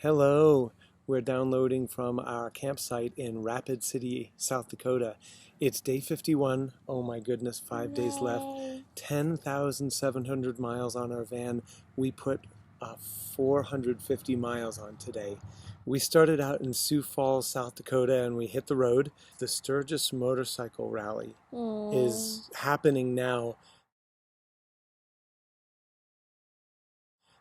Hello, we're downloading from our campsite in Rapid City, South Dakota. It's day 51. Oh my goodness, 5 days left. 10,700 miles on our van. We put 450 miles on today. We started out in Sioux Falls, South Dakota, and we hit the road. The Sturgis Motorcycle Rally is happening now.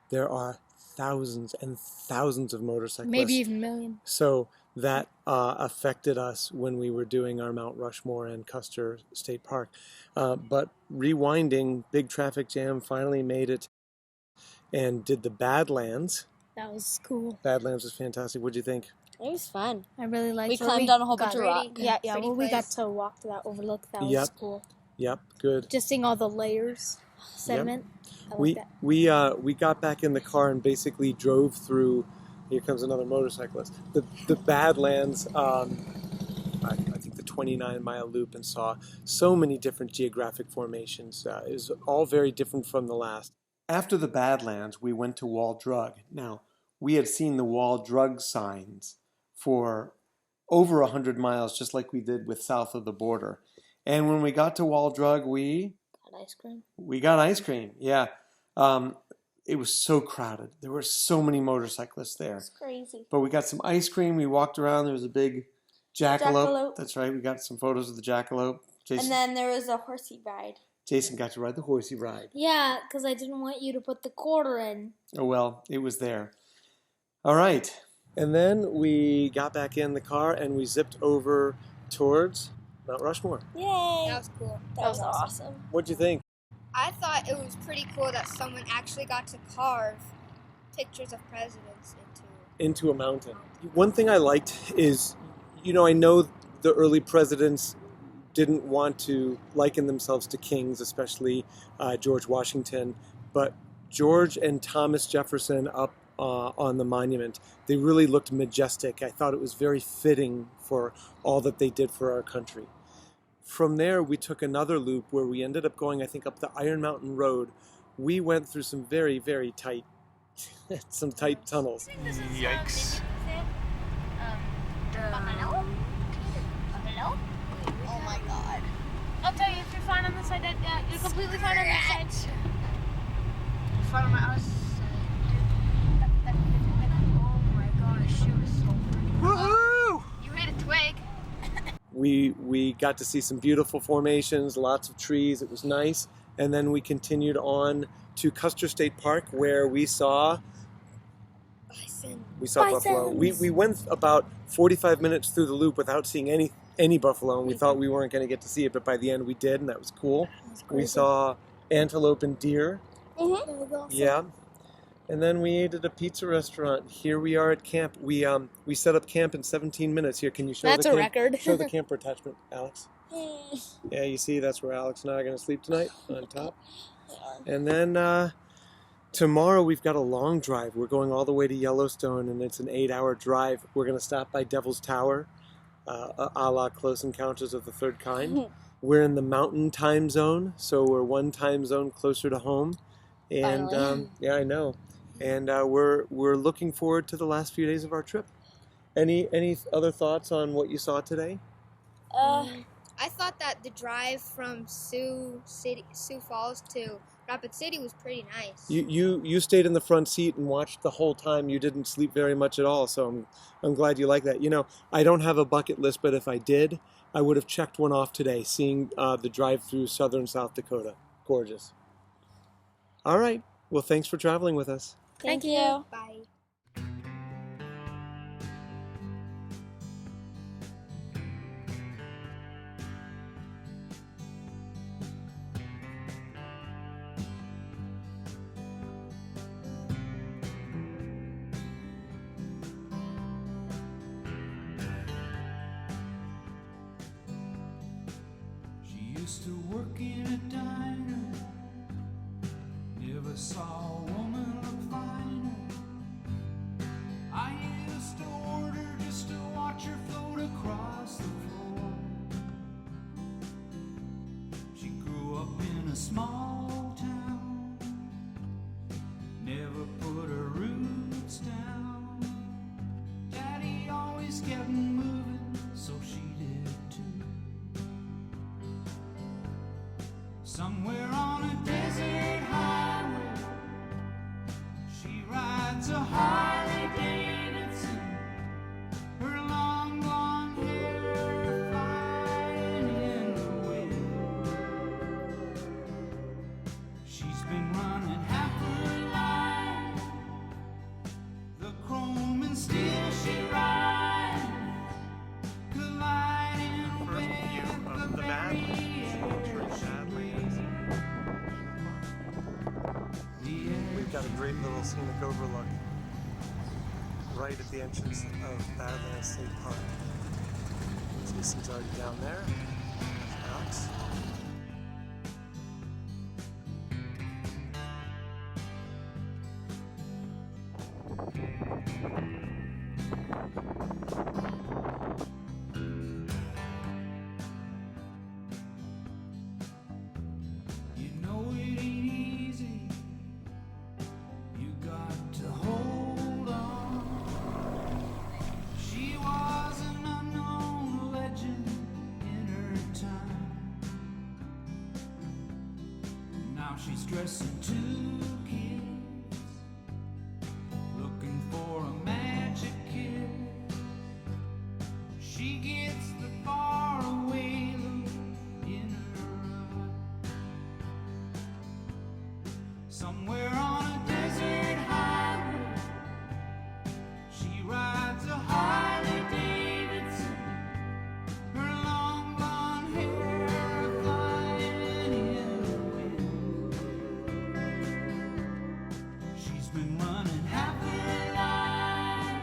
There are thousands and thousands of motorcyclists. Maybe even a million. So that affected us when we were doing our Mount Rushmore and Custer State Park. But rewinding, big traffic jam, finally made it and did the Badlands. That was cool. Badlands was fantastic. What'd you think? It was fun. I really liked it. We climbed on a whole bunch of rocks. Yeah, we got to walk to that overlook. That was cool. Yep, good. Just seeing all the layers, sediment. Yep. I like that. We got back in the car and basically drove through. Here comes another motorcyclist. The Badlands, I think the 29-mile loop, and saw so many different geographic formations. It was all very different from the last. After the Badlands, we went to Wall Drug. Now, we had seen the Wall Drug signs for over 100 miles, just like we did with south of the border. And when we got to Wall Drug, we Ice cream. We got ice cream, yeah. It was so crowded. There were so many motorcyclists there. It's crazy. But we got some ice cream. We walked around. There was a big jackalope. That's right. We got some photos of the jackalope. Jason, and then there was a horsey ride. Jason got to ride the horsey ride. Yeah, because I didn't want you to put the quarter in. Oh, well, it was there. All right. And then we got back in the car and we zipped over towards Mount Rushmore. Yay! That was cool. That was awesome. What'd you think? I thought it was pretty cool that someone actually got to carve pictures of presidents into a mountain. One thing I liked is, I know the early presidents didn't want to liken themselves to kings, especially George Washington, but George and Thomas Jefferson up on the monument, they really looked majestic. I thought it was very fitting for all that they did for our country. From there, we took another loop where we ended up going, I think, up the Iron Mountain Road. We went through some very, very tight, tight tunnels. Yikes. Oh my god. I'll tell you, if you're fine on this side, you're completely fine on this side. Fine on my house. Oh my gosh, it was so pretty. Woohoo! You hit a twig. We got to see some beautiful formations, lots of trees. It was nice. And then we continued on to Custer State Park, where we saw Bison. buffalo. We went about 45 minutes through the loop without seeing any buffalo, and we thought we weren't going to get to see it, but by the end we did, and that was cool. We saw antelope and deer. Mm-hmm. That was awesome. Yeah. And then we ate at a pizza restaurant. Here we are at camp. We set up camp in 17 minutes. Here, can you show That's the a camp, record. show the camper attachment, Alex? Yeah, you see, that's where Alex and I are going to sleep tonight, on top. And then tomorrow we've got a long drive. We're going all the way to Yellowstone, and it's an 8-hour drive. We're going to stop by Devil's Tower, a la Close Encounters of the Third Kind. We're in the Mountain Time Zone, so we're one time zone closer to home. And yeah, I know. And we're looking forward to the last few days of our trip. Any other thoughts on what you saw today? I thought that the drive from Sioux Falls to Rapid City was pretty nice. You stayed in the front seat and watched the whole time. You didn't sleep very much at all, so I'm glad you like that. I don't have a bucket list, but if I did, I would have checked one off today, seeing the drive through southern South Dakota. Gorgeous. All right. Well, thanks for traveling with us. Thank you. Bye. She used to work in a diner. Never saw a woman look finer. I used to order just to watch her float across the floor. She grew up in a small town, never put her roots down. getting moving, so she did too. Somewhere on a desert highway, she rides a Harley Davidson, her long blonde hair flying in the wind. She's been running half her life, the chrome and steel she rides, colliding First view with of the Badlands. We've got a great little scenic overlook right at the entrance of Badlands State Park. Jason's already down there. There's Alex. You know it ain't easy. You got to hold on. She was an unknown legend in her time. Now she's dressing two kids, looking for a magic kiss. She gets the faraway look in her eye. Somewhere on a desert highway, she rides a Harley Davidson, her long blonde hair flying in the wind. She's been running half her life,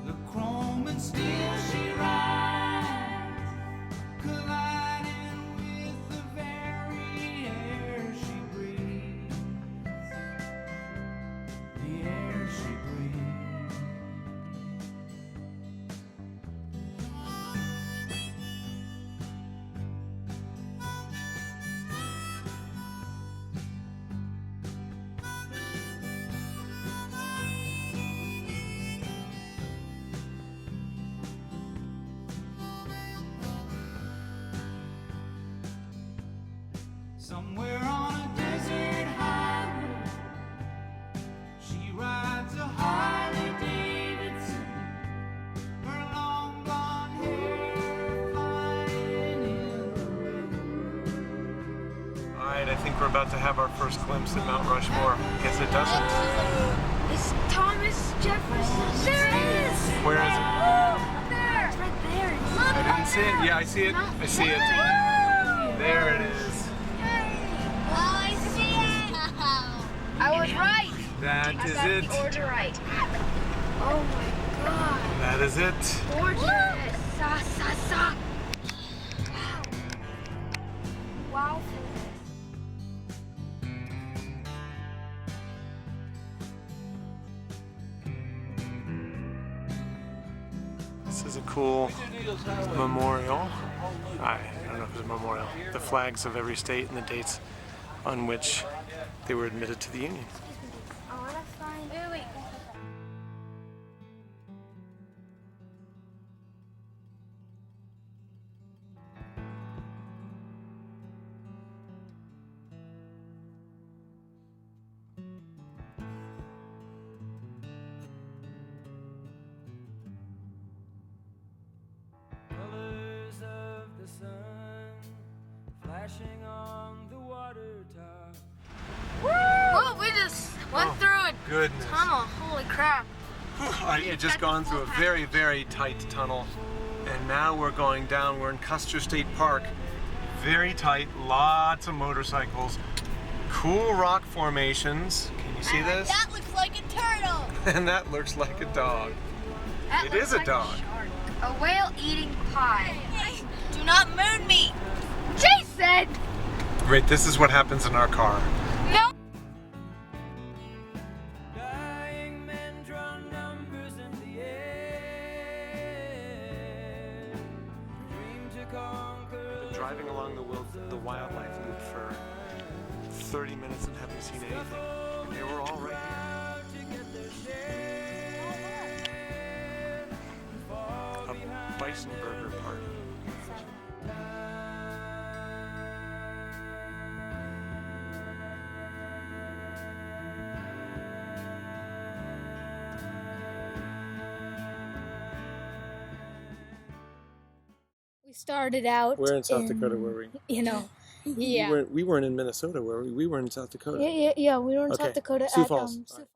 the chrome and steel she rides, colliding with the very air she breathes, the air she breathes. Somewhere on a desert highway, she rides a Harley Davidson, her long blonde hair flying in the wind. Alright, I think we're about to have our first glimpse at Mount Rushmore. Guess it doesn't. It's Thomas Jefferson. There it is. Where is it? Up there. It's right there. Look. I didn't see it. Yeah, I see it. I see it. There it is. I see it. I was right. That I is got it. the order right. Oh my god. That is it. Gorgeous. Sa sa sa. Wow. Wow. This is a cool memorial. I don't know if it's a memorial. The flags of every state and the dates on which they were admitted to the Union. I want to find. Wait. Colors of the sun flashing on the water top. Whoa, we just went through a Goodness. tunnel. Holy crap. I had just gone through a very, very tight tunnel, and now we're going down. We're in Custer State Park. Very tight, lots of motorcycles, cool rock formations. Can you see this? That looks like a turtle. And that looks like a dog. It is a dog. A whale eating pie. Do not moon me. Jason! Right, this is what happens in our car. No! Dying men draw numbers in the air. Dream to conquer. Been driving along the wildlife loop for 30 minutes and haven't seen anything. And they were all right here. To get their share. Bison Burger Party. We started out. Where in South Dakota were we? You know, yeah. We weren't in Minnesota, were we? We were in South Dakota. Yeah, we were in Okay. South Dakota Sioux at Falls. Sioux Falls.